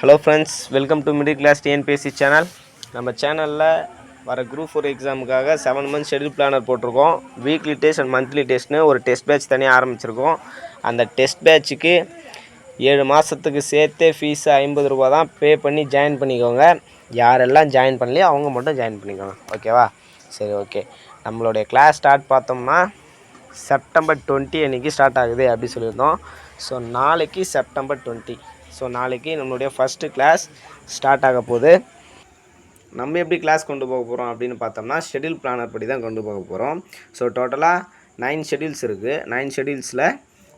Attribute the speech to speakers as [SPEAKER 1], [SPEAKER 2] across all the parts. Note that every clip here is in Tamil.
[SPEAKER 1] Hello friends, welcome to middle class TNPSC channel. நம்ம சேனலில் வர குரூப் 4 எக்ஸாமுக்காக 7 மந்த் ஷெடியூல் பிளானர் போட்டிருக்கோம். வீக்லி டெஸ்ட் அண்ட் மந்த்லி டெஸ்ட்னு ஒரு டெஸ்ட் பேட்ச் தனியாக ஆரம்பிச்சிருக்கோம். அந்த டெஸ்ட் பேட்சுக்கு 7 மாதத்துக்கு சேர்த்தே ஃபீஸு 50 ரூபா தான். பே பண்ணி ஜாயின் பண்ணிக்கோங்க. யாரெல்லாம் ஜாயின் பண்ணலையோ அவங்க மட்டும் ஜாயின் பண்ணிக்கோங்க. ஓகேவா? சரி, ஓகே. நம்மளுடைய கிளாஸ் ஸ்டார்ட் பார்த்தோம்னா செப்டம்பர் 20 அன்றைக்கி ஸ்டார்ட் ஆகுது அப்படி சொல்லியிருந்தோம். ஸோ நாளைக்கு செப்டம்பர் 20. ஸோ நாளைக்கு நம்மளுடைய ஃபஸ்ட்டு கிளாஸ் ஸ்டார்ட் ஆக போகுது. நம்ம எப்படி கிளாஸ் கொண்டு போக போகிறோம் அப்படின்னு பார்த்தோம்னா ஷெடியூல் பிளானர் படி தான் கொண்டு போக போகிறோம். ஸோ டோட்டலாக 9 ஷெடியூல்ஸ் இருக்குது. 9 ஷெடியூல்ஸில்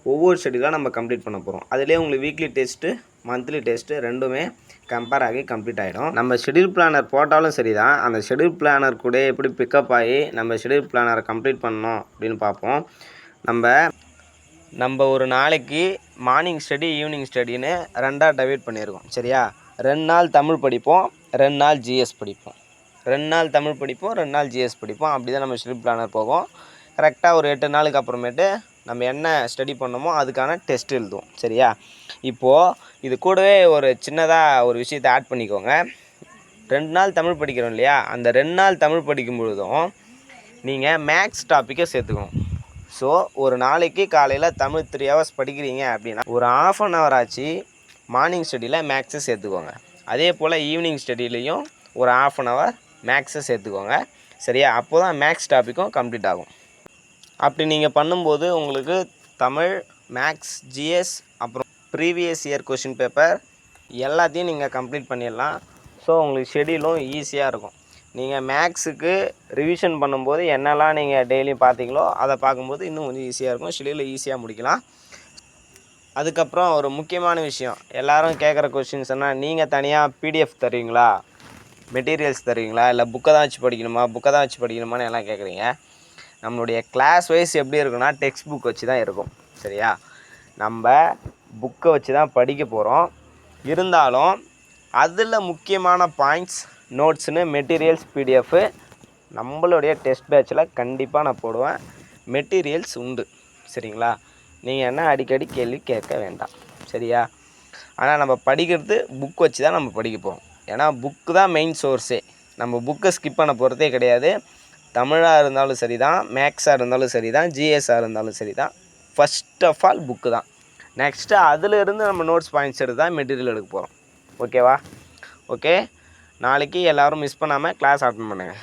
[SPEAKER 1] ஒவ்வொரு ஷெடியூலாக நம்ம கம்ப்ளீட் பண்ண போகிறோம். அதிலே உங்களுக்கு வீக்லி டெஸ்ட்டு மந்த்லி டெஸ்ட்டு ரெண்டுமே கம்பேர் ஆகி கம்ப்ளீட் ஆகிடும். நம்ம ஷெடியூல் பிளானர் போட்டாலும் சரி தான், அந்த ஷெடியூல் பிளானர் கூட எப்படி பிக்கப் ஆகி நம்ம ஷெடியூல் பிளானரை கம்ப்ளீட் பண்ணணும் அப்படின்னு பார்ப்போம். நம்ம ஒரு நாளைக்கு மார்னிங் ஸ்டடி ஈவினிங் ஸ்டடின்னு 2ஆக டிவைட் பண்ணியிருக்கோம். சரியா? 2 நாள் தமிழ் படிப்போம், 2 நாள் ஜிஎஸ் படிப்போம். 2 நாள் தமிழ் படிப்போம், 2 நாள் ஜிஎஸ் படிப்போம். அப்படி தான் நம்ம ஷெடியூல் பிளானர் போகும். கரெக்டாக ஒரு 8 நாளுக்கு அப்புறமேட்டு நம்ம என்ன ஸ்டடி பண்ணோமோ அதுக்கான டெஸ்ட் எழுதுவோம். சரியா? இப்போது இது கூடவே ஒரு சின்னதாக ஒரு விஷயத்தை ஆட் பண்ணிக்கோங்க. 2 நாள் தமிழ் படிக்கிறோம் இல்லையா? அந்த 2 நாள் தமிழ் படிக்கும் பொழுதும் நீங்கள் மேக்ஸ் டாப்பிக்கை சேர்த்துக்கணும். ஸோ ஒரு நாளைக்கு காலையில் தமிழ் 3 ஹவர்ஸ் படிக்கிறீங்க அப்படின்னா ஒரு ½ அன் ஹவர் ஆச்சு மார்னிங் ஸ்டடியில் மேக்ஸை சேர்த்துக்கோங்க. அதே போல் ஈவினிங் ஸ்டடியிலையும் ஒரு ½ அன் ஹவர் மேக்ஸை சேர்த்துக்கோங்க. சரியா? அப்போ தான் மேக்ஸ் டாப்பிக்கும் கம்ப்ளீட் ஆகும். அப்படி நீங்கள் பண்ணும்போது உங்களுக்கு தமிழ், மேக்ஸ், ஜிஎஸ், அப்புறம் ப்ரீவியஸ் இயர் கொஷின் பேப்பர் எல்லாத்தையும் நீங்கள் கம்ப்ளீட் பண்ணிடலாம். ஸோ உங்களுக்கு ஷெடியூலும் ஈஸியாக இருக்கும். நீங்கள் மேக்ஸுக்கு ரிவிஷன் பண்ணும்போது என்னெல்லாம் நீங்கள் டெய்லியும் பார்த்தீங்களோ அதை பார்க்கும்போது இன்னும் கொஞ்சம் ஈஸியாக இருக்கும். ஷெடியூலில் ஈஸியாக முடிக்கலாம். அதுக்கப்புறம் ஒரு முக்கியமான விஷயம், எல்லோரும் கேட்குற கொஷின்ஸ் என்ன, நீங்கள் தனியாக பிடிஎஃப் தருவீங்களா, மெட்டீரியல்ஸ் தருவீங்களா, இல்லை புக்கை தான் வச்சு படிக்கணுமான்னு எல்லாம் கேட்குறீங்க. நம்மளுடைய கிளாஸ் வைஸ் எப்படி இருக்குன்னா டெக்ஸ்ட் புக் வச்சு தான் இருக்கும். சரியா? நம்ம புக்கை வச்சு தான் படிக்க போகிறோம். இருந்தாலும் அதில் முக்கியமான பாயிண்ட்ஸ், நோட்ஸுன்னு மெட்டீரியல்ஸ், பிடிஎஃப்பு நம்மளுடைய டெஸ்ட் பேட்சில் கண்டிப்பாக நான் போடுவேன். மெட்டீரியல்ஸ் உண்டு. சரிங்களா? நீங்கள் என்ன அடிக்கடி கேள்வி கேட்க வேண்டாம். சரியா? ஆனால் நம்ம படிக்கிறது புக் வச்சு தான் நம்ம படிக்க போகிறோம். ஏன்னா புக்கு தான் மெயின் சோர்ஸே. நம்ம புக்கை ஸ்கிப் பண்ண போகிறதே கிடையாது. தமிழாக இருந்தாலும் சரி தான், மேக்ஸாக இருந்தாலும் சரி தான், ஜிஎஸ்ஸாக இருந்தாலும் சரி தான். ஃபஸ்ட் ஆஃப் ஆல் புக்கு தான். நெக்ஸ்ட்டு அதிலிருந்து நம்ம நோட்ஸ் பாயிண்ட்ஸ் எடுத்து தான் மெட்டீரியல் எடுக்க போகிறோம். ஓகேவா? ஓகே. நாளைக்கு எல்லோரும் மிஸ் பண்ணாமல் கிளாஸ் அட்டெண்ட் பண்ணுங்கள்.